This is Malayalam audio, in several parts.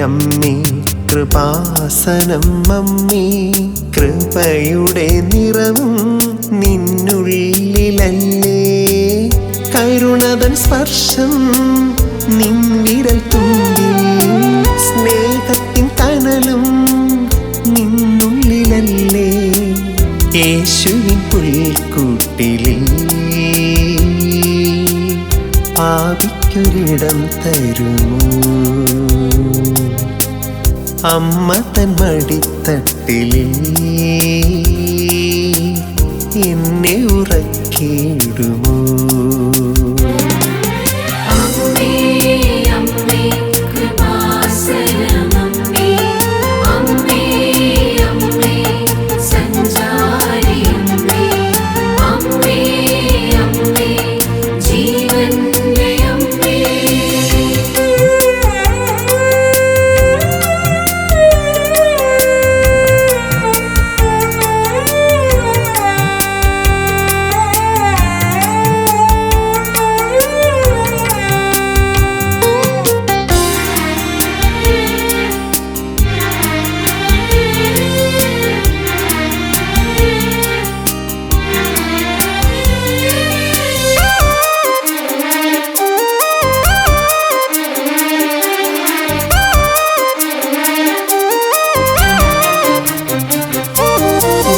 അമ്മേ കൃപാസനം അമ്മേ, കൃപയുടെ നിറവും നിന്നുള്ളിലല്ലേ, കരുണതൻ സ്പർശം നിൻ വിരൽ തുമ്പിൽ, സ്നേഹത്തിൻ കനലും നിന്നുള്ളിലല്ലേ, യേശുവിൻ പുൽക്കൂട്ടിലിൽ പാപിക്കൊരിടം തരുമോ, അമ്മ തൻ മടിത്തട്ടിലിൽ എന്നെ ഉറക്കിയിടുമോ.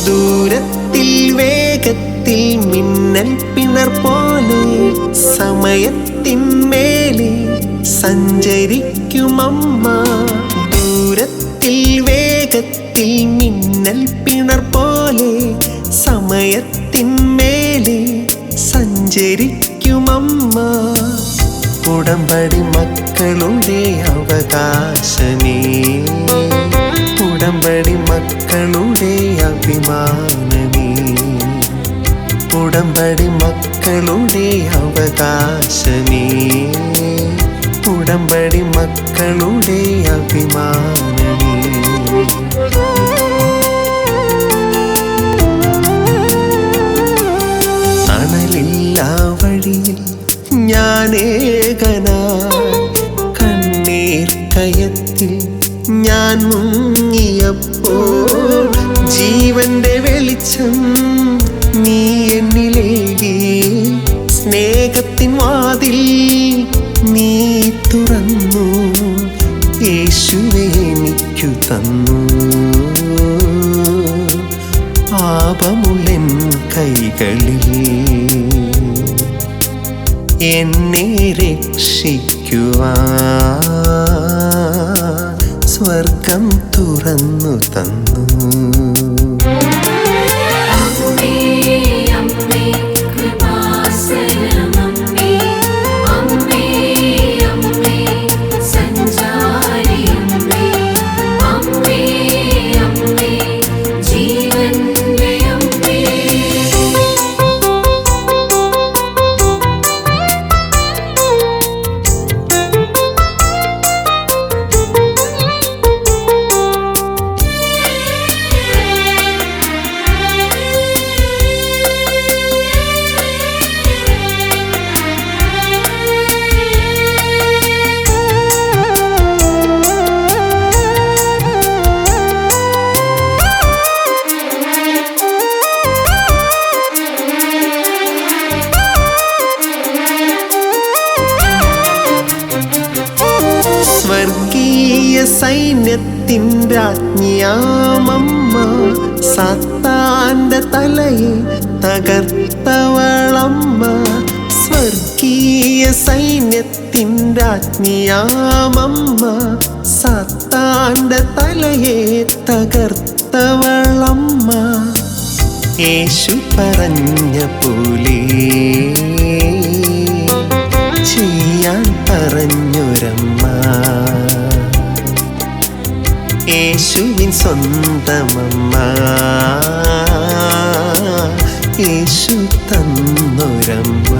ദൂരത്തിൽ വേഗത്തിൽ മിന്നൽ പിണർ പോലെ സമയത്തിന്മേലെ സഞ്ചരിക്കുമമ്മ, ദൂരത്തിൽ വേഗത്തിൽ മിന്നൽ പിണർ പോലെ സമയത്തിന്മേലെ സഞ്ചരിക്കുമമ്മ, ഉടമ്പടി മക്കളുടെ അവകാശമേ, ഉടമ്പടി മക്കളുടെ അഭിമാനമേ, ഉടമ്പടി മക്കളുടെ അവകാശമേ, ഉടമ്പടി മക്കളുടെ അഭിമാനമേ. തണലില്ലാ വഴിയിൽ ഞാനേകനായി, കണ്ണീർ കയത്തിൽ ഞാൻ മുങ്ങിയപ്പോൾ ജീവന്റെ വെളിച്ചം നീ എന്നിലേകി, സ്നേഹത്തിൻ വാതിൽ നീ തുറന്നു, യേശുവേ എനിക്കു തന്നു, പാപമുള്ളൻ കൈകളിൽ എന്നെ രക്ഷിക്കുവാൻ സ്വർഗം തുറന്നു തന്നു. സ്വർഗീയ സൈന്യത്തിൻ രാജ്ഞിയാമമ്മ, സാത്താന്റെ തലയെ തകർത്തവളമ്മ, സ്വർഗീയ സൈന്യത്തിൻ രാജ്ഞിയാമമ്മ, സാത്താന്റെ തലയെ തകർത്തവളമ്മ, യേശു പറഞ്ഞ പോലെ ചെയ്യാൻ പറഞ്ഞൊരമ്മ, യേശുവിൻ സ്വന്തമമ്മ, യേശു തന്നൊരമ്മ.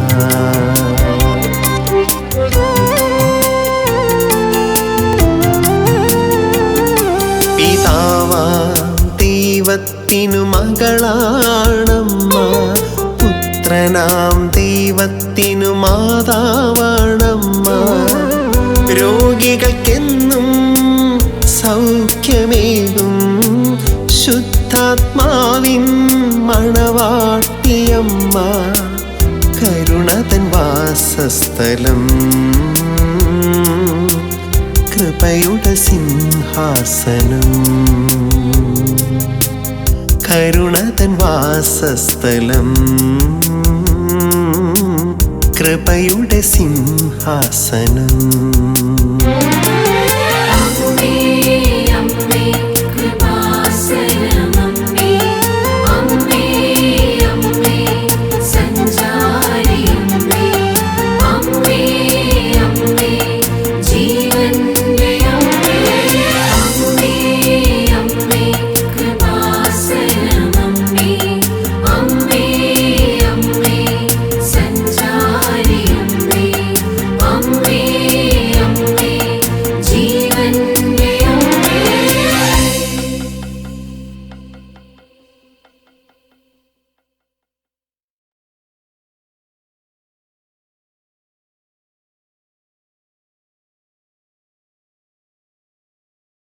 പിതാവാം ദൈവത്തിനു മകളാണമ്മ, പുത്രനാം ദൈവത്തിനു മാതാവാണമ്മ, രോഗികൾക്കെന്നും സായുജ്യമേകും ശുദ്ധാത്മാവിൻ മണവാട്ടിയമ്മ, കരുണതൻ വാസസ്ഥലം, കൃപയുടെ സിംഹാസനം. കരുണതൻ വാസസ്ഥലം, കൃപയുടെ സിംഹാസനം.